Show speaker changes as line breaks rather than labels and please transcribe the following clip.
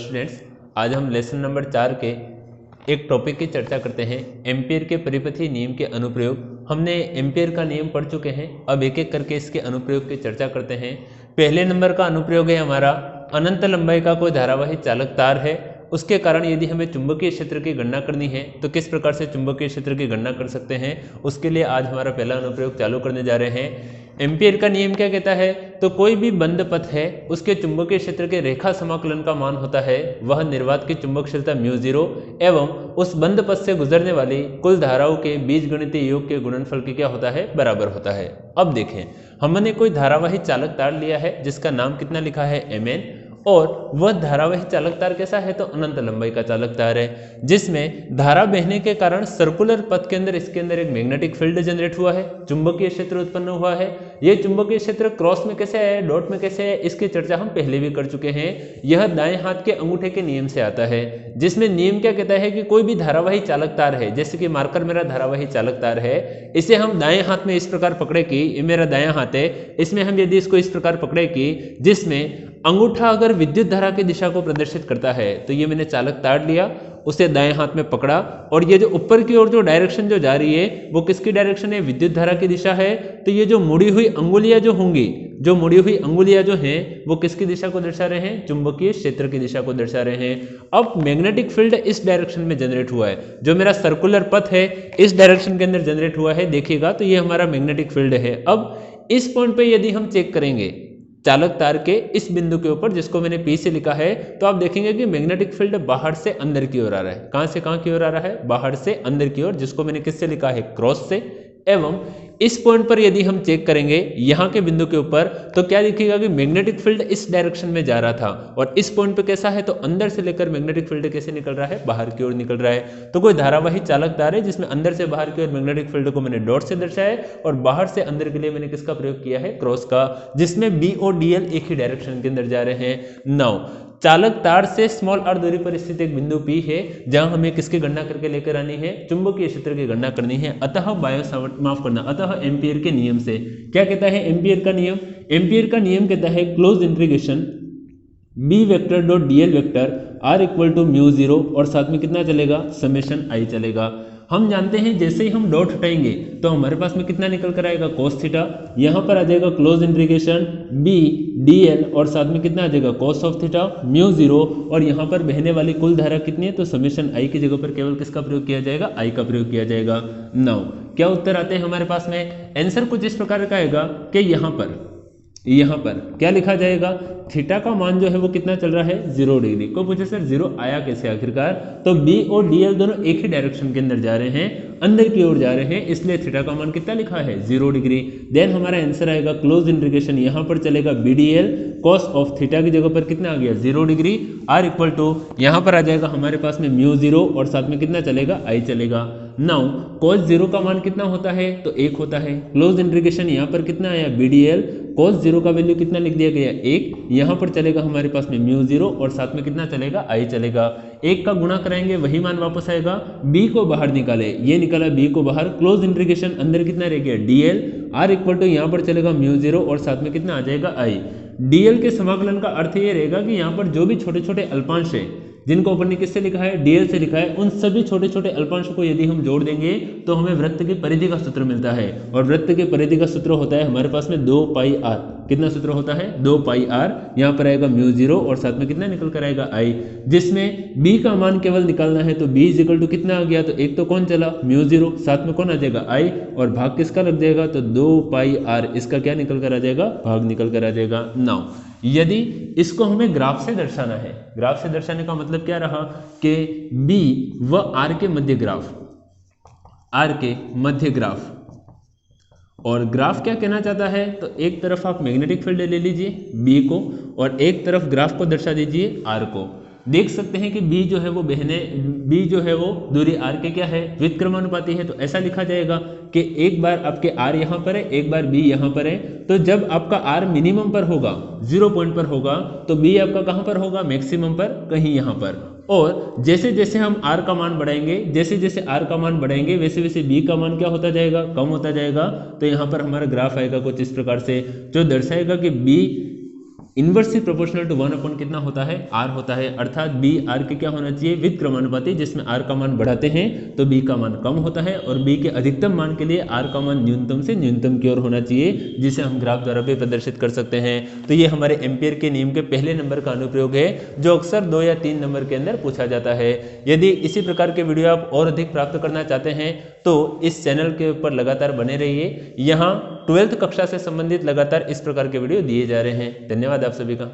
Students, आज हम lesson number 4 के एक टॉपिक की चर्चा करते हैं। एम्पियर के परिपथीय नियम के अनुप्रयोग। हमने एम्पियर का नियम पढ़ चुके हैं, अब एक एक करके इसके अनुप्रयोग की चर्चा करते हैं। पहले नंबर का अनुप्रयोग है हमारा, अनंत लंबाई का कोई धारावाही चालक तार है, उसके कारण यदि हमें चुंबकीय क्षेत्र की गणना करनी है तो किस प्रकार से चुंबकीय क्षेत्र की गणना कर सकते हैं, उसके लिए आज हमारा पहला अनुप्रयोग चालू करने जा रहे हैं। एम्पियर का नियम क्या कहता है, तो कोई भी बंद पथ है उसके चुंबकीय क्षेत्र के रेखा समाकलन का मान होता है वह निर्वात की चुंबकशीलता μ0 एवं उस बंद पथ से गुजरने वाली कुल धाराओं के बीजगणितीय योग के गुणनफल के क्या होता है, बराबर होता है। अब देखें, हमने कोई धारावाही चालक तार लिया है जिसका नाम कितना लिखा है Mn, और वह धारावाही चालक तार कैसा है, तो अनंत लंबाई का चालक तार है, जिसमें धारा बहने के कारण सर्कुलर पथ के अंदर इसके अंदर एक मैग्नेटिक फील्ड जनरेट हुआ है, चुंबकीय क्षेत्र उत्पन्न हुआ है। यह चुंबकीय क्षेत्र क्रॉस में कैसे है, डॉट में कैसे है, इसकी चर्चा हम पहले भी कर चुके हैं। यह दाएं हाथ के अंगूठे के नियम से आता है, जिसमें नियम क्या कहता है कि कोई भी धारावाही चालक तार है, जैसे कि मार्कर मेरा धारावाही चालक तार है, इसे हम दाएं हाथ में इस प्रकार पकड़े कि ये मेरा दायां हाथ है, इसमें हम यदि इसको इस प्रकार पकड़े कि जिसमें अंगूठा अगर विद्युत धारा की दिशा को प्रदर्शित करता है, तो ये मैंने चालक तार लिया, उसे दाएं हाथ में पकड़ा, और ये जो ऊपर की ओर जो डायरेक्शन जो जा रही है वो किसकी डायरेक्शन है, विद्युत धारा की दिशा है। तो ये जो मुड़ी हुई अंगुलियां जो होंगी, जो मुड़ी हुई अंगुलियां जो हैं वो किसकी दिशा को दर्शा रहे हैं, चुंबकीय क्षेत्र की दिशा को दर्शा रहे हैं। अब मैग्नेटिक फील्ड इस डायरेक्शन में जनरेट हुआ है, जो मेरा सर्कुलर पथ है इस डायरेक्शन के अंदर जनरेट हुआ है, देखिएगा तो ये हमारा मैग्नेटिक फील्ड है। अब इस पॉइंट पे यदि हम चेक करेंगे चालक तार के इस बिंदु के ऊपर, जिसको मैंने P से लिखा है, तो आप देखेंगे कि मैग्नेटिक फील्ड बाहर से अंदर की ओर आ रहा है। कहां से कहां की ओर आ रहा है, बाहर से अंदर की ओर, जिसको मैंने किससे लिखा है, क्रॉस से। एवं इस पॉइंट पर यदि हम चेक करेंगे यहां के बिंदु के ऊपर, तो क्या दिखेगा कि मैग्नेटिक फील्ड इस डायरेक्शन में जा रहा था, और इस पॉइंट पे कैसा है, तो अंदर से लेकर मैग्नेटिक फील्ड कैसे निकल रहा है, बाहर की ओर निकल रहा है। तो कोई धारावाही चालक तार है जिसमें अंदर से बाहर की ओर मैग्नेटिक फील्ड को मैंने डॉट से दर्शाया है, और बाहर से अंदर के लिए मैंने किसका प्रयोग किया है, क्रॉस का, जिसमें B और DL एक ही डायरेक्शन के अंदर जा रहे हैं। नाउ चालक तार से स्मॉल r दूरी पर स्थित एक बिंदु P है, जहां हमें किसकी गणना करके लेकर आनी है, चुंबकीय क्षेत्र की गणना करनी है। अतः अतः एम्पियर के नियम से क्या कहता है एम्पियर का नियम, एम्पियर का नियम कहता है close integration B vector dot DL vector R equal to μ0, और साथ में कितना चलेगा, समेशन I चलेगा। हम जानते हैं जैसे ही हम डॉट हटाएंगे तो हमारे पास में कितना निकल कर आएगा, cos थीटा, यहाँ पर आ जाएगा क्लोज इंटीग्रेशन B dl, और साथ में कितना आ जाएगा, cos ऑफ थीटा μ0, और यहाँ पर बहने वाली कुल धारा कितनी है, तो समेशन I की जगह पर केवल किसका प्रयोग किया जाएगा, I का प्रयोग किया जाएगा। नाउ क्या उत्तर आते हैं हमारे पास में, आंसर कुछ इस प्रकार का आएगा कि यहाँ पर क्या लिखा जाएगा, थीटा का मान जो है वो कितना चल रहा है, 0 डिग्री। को पूछे सर 0 आया कैसे आखिरकार, तो B और DL दोनों एक ही डायरेक्शन के अंदर जा रहे हैं, अंदर की ओर जा रहे हैं, इसलिए थीटा का मान कितना लिखा है, 0 डिग्री। देन हमारा आंसर आएगा क्लोज इंटीग्रेशन, यहाँ पर चलेगा BDL, cos ऑफ थीटा की जगह पर कितना आ गया, 0 डिग्री, R इक्वल टू यहाँ पर आ जाएगा हमारे पास में μ0, और साथ में कितना चलेगा, I चलेगा। नाउ cos 0 का मान कितना होता है, तो 1 होता है। क्लोज इंटीग्रेशन यहाँ पर कितना आया, BDL, cos 0 का वैल्यू कितना लिख दिया गया, 1, यहाँ पर चलेगा हमारे पास में μ0, और साथ में कितना चलेगा, I चलेगा। 1 का गुणा कराएंगे वही मान वापस आएगा, B को बाहर निकाले, ये निकाला B को बाहर, क्लोज इंटीग्रेशन अंदर कितना रह गया, DL, R इक्वल टू यहाँ पर चलेगा μ0, और साथ में कितना आ जाएगा, I। DL के समाकलन का अर्थ ये रहेगा कि यहाँ पर जो भी छोटे छोटे अल्पांश है, जिनको अपन ने किससे लिखा है, DL से लिखा है, उन सभी छोटे छोटे अल्पांशों को यदि हम जोड़ देंगे तो हमें वृत्त की परिधि का सूत्र मिलता है, और वृत्त की परिधि का सूत्र होता है हमारे पास में 2πr। कितना सूत्र होता है, 2πr, यहाँ पर आएगा μ0, और साथ में कितना निकल कर आएगा, I, जिसमें B का मान केवल निकालना है, तो B इज इक्वल टू कितना आ गया, तो एक तो कौन चला, μ0, साथ में कौन आ जाएगा, I, और भाग किसका लग जाएगा, तो 2πr, इसका क्या निकल कर आ जाएगा, भाग निकल कर आ जाएगा। नाउ यदि इसको हमें ग्राफ से दर्शाना है, ग्राफ से दर्शाने का मतलब क्या रहा कि B व R के मध्य ग्राफ, R के मध्य ग्राफ, और ग्राफ क्या कहना चाहता है, तो एक तरफ आप मैग्नेटिक फील्ड ले लीजिए B को, और एक तरफ ग्राफ को दर्शा दीजिए R को। देख सकते हैं कि B जो है वो दूरी R के क्या है, व्युत्क्रमानुपाती है, तो ऐसा लिखा जाएगा कि एक बार आपके R यहाँ पर है, एक बार B यहाँ पर है, तो जब आपका R मिनिमम पर होगा, 0 पॉइंट पर होगा, तो B आपका कहाँ पर होगा, मैक्सिमम पर, कहीं यहाँ पर। और जैसे जैसे हम R का मान बढ़ाएंगे, जैसे जैसे R का मान बढ़ाएंगे वैसे वैसे B का मान क्या होता जाएगा, कम होता जाएगा। तो यहाँ पर हमारा ग्राफ आएगा कुछ इस प्रकार से, जो दर्शाएगा कि B inversely proportional to 1 upon कितना होता है, आर होता है, अर्थात बी आर के क्या होना चाहिए, विद क्रमानुपाती, जिसमें आर का मान बढ़ाते हैं तो बी का मान कम होता है और बी के अधिकतम मान के लिए आर का मान न्यूनतम से न्यूनतम की ओर होना चाहिए, जिसे हम ग्राफ द्वारा भी प्रदर्शित कर सकते हैं। तो ये हमारे एम्पियर के नियम के पहले नंबर का अनुप्रयोग है, जो अक्सर 2 या 3 नंबर के अंदर पूछा जाता है। यदि इसी प्रकार के वीडियो आप और अधिक प्राप्त करना चाहते हैं तो इस चैनल के ऊपर लगातार बने रहिए। यहाँ 12th कक्षा से संबंधित लगातार इस प्रकार के वीडियो दिए जा रहे हैं। धन्यवाद आप सभी का।